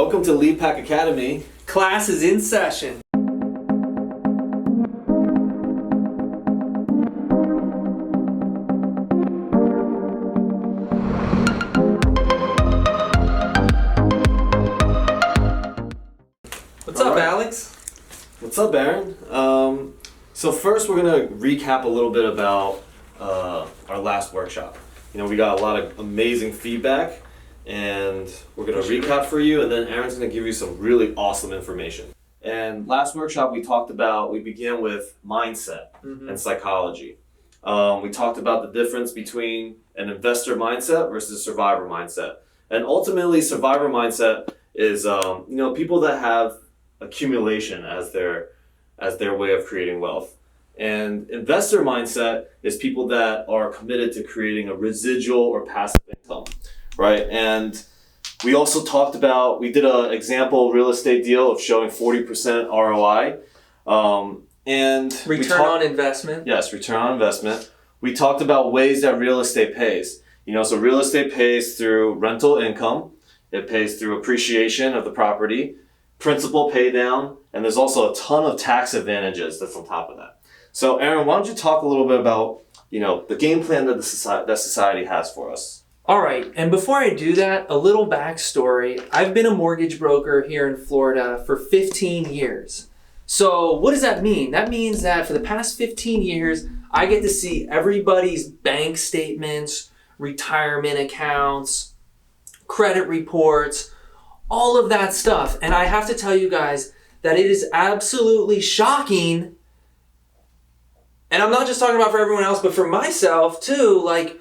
Welcome to Lead Pack Academy. Class is in session. What's up, Alex? What's up, Aaron? So first we're going to recap a little bit about our last workshop. You know, we got a lot of amazing feedback, and we're going to recap for you, and then Aaron's going to give you some really awesome information. And last workshop we began with mindset and psychology. We talked about the difference between an investor mindset versus a survivor mindset. And ultimately, survivor mindset is people that have accumulation as their way of creating wealth. And investor mindset is people that are committed to creating a residual or passive income, right? And we also talked about, we did an example real estate deal of showing 40% ROI. And return on investment. Yes, return on investment. We talked about ways that real estate pays. So real estate pays through rental income. It pays through appreciation of the property, principal pay down, and there's also a ton of tax advantages that's on top of that. So Aaron, why don't you talk a little bit about, the game plan that society has for us? All right, and before I do that, a little backstory. I've been a mortgage broker here in Florida for 15 years. So what does that mean? That means that for the past 15 years, I get to see everybody's bank statements, retirement accounts, credit reports, all of that stuff. And I have to tell you guys that it is absolutely shocking. And I'm not just talking about for everyone else, but for myself too, like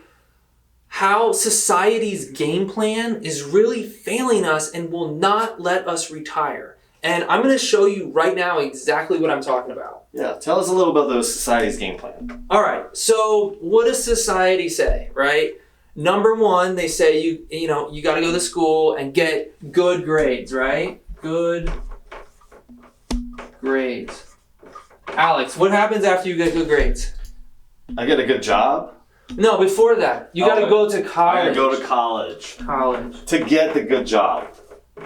how society's game plan is really failing us and will not let us retire. And I'm going to show you right now exactly what I'm talking about. Yeah, tell us a little about those society's game plan. All right, so what does society say, right? Number one, they say you got to go to school and get good grades, right? Good grades. Alex, what happens after you get good grades? I get a good job? No, before that. You got to go to college. I go to college. College. To get the good job.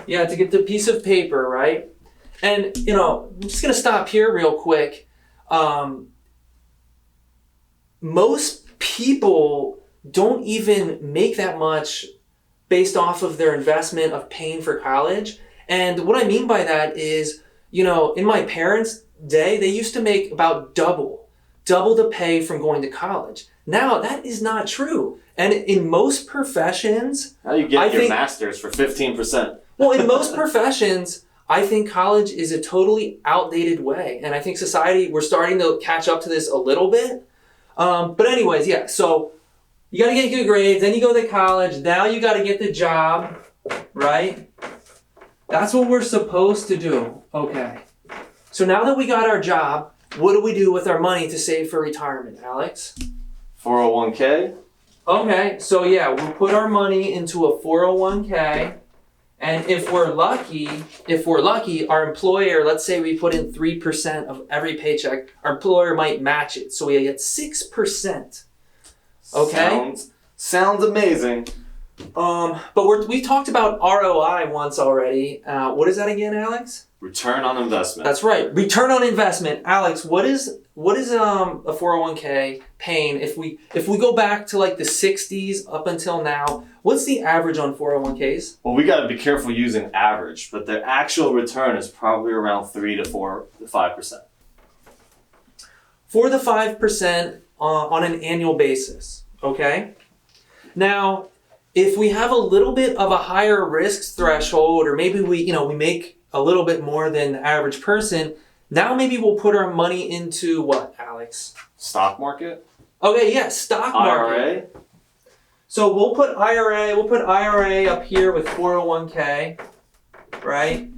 Yeah, to get the piece of paper, right? And, I'm just going to stop here real quick. Most people don't even make that much based off of their investment of paying for college. And what I mean by that is, in my parents' day, they used to make about double the pay from going to college. Now, that is not true. And in most professions... How do you get your master's for 15%? Well, in most professions, I think college is a totally outdated way. And I think society, we're starting to catch up to this a little bit. But anyways, yeah, so you got to get good grades, then you go to college, now you got to get the job, right? That's what we're supposed to do. Okay. So now that we got our job, what do we do with our money to save for retirement, Alex? 401k? Okay, so yeah, we'll put our money into a 401k. And if we're lucky, our employer, let's say we put in 3% of every paycheck, our employer might match it. So we get 6%. Okay? Sounds amazing. But we talked about ROI once already. What is that again, Alex? Return on investment. That's right. Return on investment. Alex, what is a 401k paying if we go back to like the 60s up until now? What's the average on 401ks? Well, we got to be careful using average, but the actual return is probably around 3 to 5%. 4 to 5% on an annual basis. Okay. Now, if we have a little bit of a higher risk threshold, or maybe we make a little bit more than the average person, now maybe we'll put our money into what, Alex? Stock market? Okay, yeah, stock market. IRA? So we'll put IRA up here with 401k, right?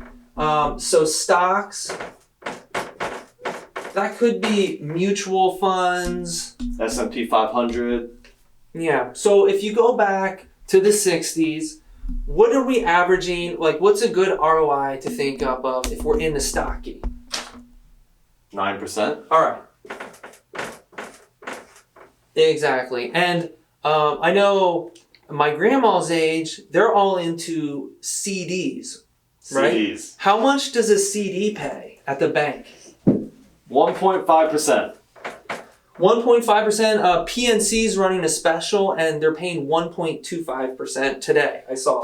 So stocks, that could be mutual funds. S&P 500. Yeah, so if you go back to the 60s, what are we averaging? Like, what's a good ROI to think up of if we're in the stock game? 9%. All right. Exactly. And I know my grandma's age, they're all into CDs. right? CDs. How much does a CD pay at the bank? 1.5%. 1.5%. PNC's running a special, and they're paying 1.25% today. I saw.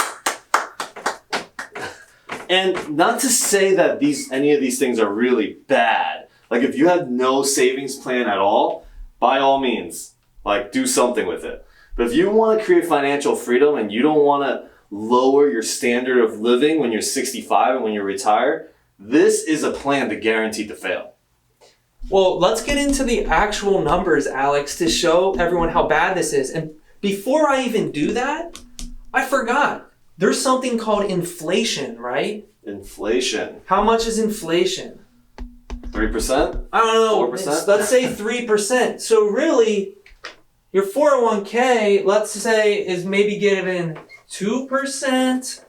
And not to say that any of these things are really bad. Like if you have no savings plan at all, by all means, like do something with it. But if you want to create financial freedom and you don't want to lower your standard of living when you're 65 and when you're retired, this is a plan to guaranteed to fail. Well, let's get into the actual numbers, Alex, to show everyone how bad this is. And before I even do that, I forgot. There's something called inflation, right? Inflation. How much is inflation? 3%? I don't know. 4%? Let's say 3%. So really, your 401k, let's say, is maybe given 2%.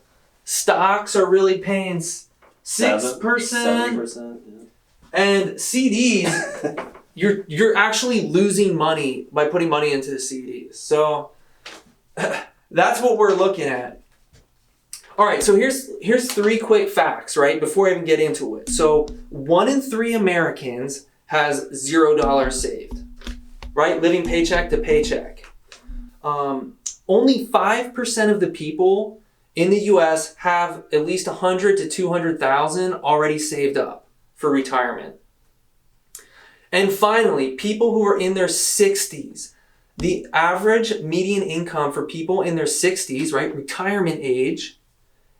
Stocks are really paying 6%. 7%. Yeah. And CDs, you're actually losing money by putting money into the CDs. So that's what we're looking at. All right, so here's 3 quick facts, right, before I even get into it. So 1 in 3 Americans has $0 saved, right, living paycheck to paycheck. Only 5% of the people in the U.S. have at least $100,000 to $200,000 already saved up for retirement. And finally, people who are in their 60s, the average median income for people in their 60s, right, retirement age,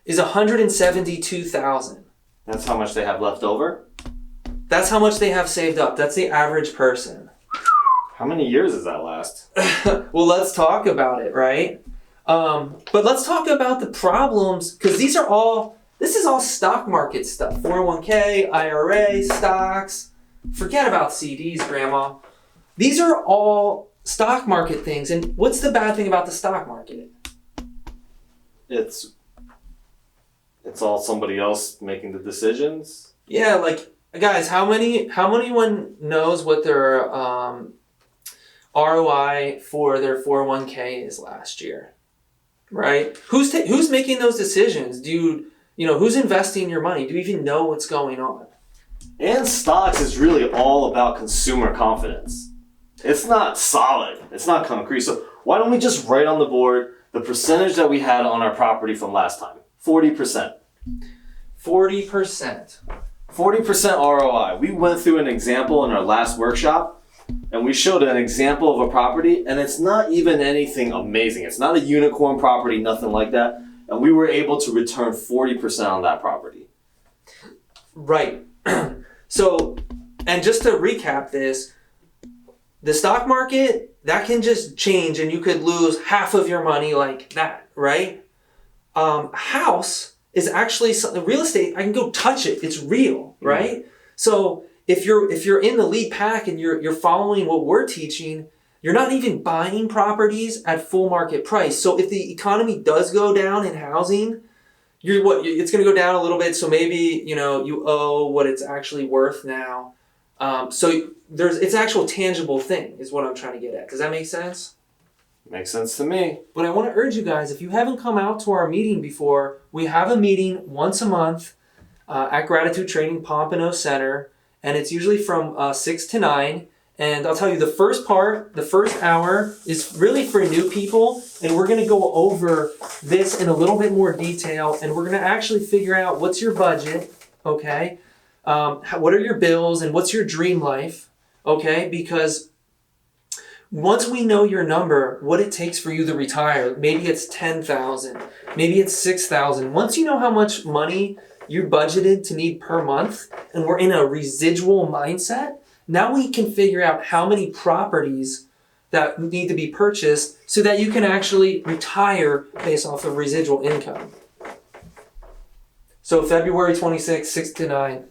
is $172,000. That's how much they have left over? That's how much they have saved up. That's the average person. How many years does that last? Well, let's talk about it, right? But let's talk about the problems, because this is all stock market stuff. 401k, IRA, stocks. Forget about CDs, Grandma. These are all stock market things. And what's the bad thing about the stock market? It's all somebody else making the decisions. Yeah, like, guys, how anyone knows what their ROI for their 401k is last year? Right? Who's making those decisions? Who's investing your money? Do you even know what's going on? And stocks is really all about consumer confidence. It's not solid. It's not concrete. So why don't we just write on the board the percentage that we had on our property from last time? 40%. 40%. 40% ROI. We went through an example in our last workshop, and we showed an example of a property, and it's not even anything amazing. It's not a unicorn property, nothing like that. And we were able to return 40% on that property. Right. So, and just to recap this, the stock market, that can just change and you could lose half of your money like that, right? House is actually real estate. I can go touch it. It's real, right? Mm-hmm. So if you're in the lead pack and you're following what we're teaching, you're not even buying properties at full market price. So if the economy does go down in housing, it's going to go down a little bit. So maybe you owe what it's actually worth now. So it's actual tangible thing is what I'm trying to get at. Does that make sense? Makes sense to me. But I want to urge you guys, if you haven't come out to our meeting before, we have a meeting once a month at Gratitude Training Pompano Center, and it's usually from 6 to 9. And I'll tell you, the first hour is really for new people, and we're going to go over this in a little bit more detail, and we're going to actually figure out what's your budget, okay? What are your bills, and what's your dream life, okay? Because once we know your number, what it takes for you to retire, maybe it's $10,000, maybe it's $6,000. Once you know how much money you budgeted to need per month, and we're in a residual mindset, now we can figure out how many properties that need to be purchased so that you can actually retire based off of residual income. So February 26th, 6 to 9.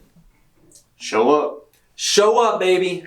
Show up. Show up, baby.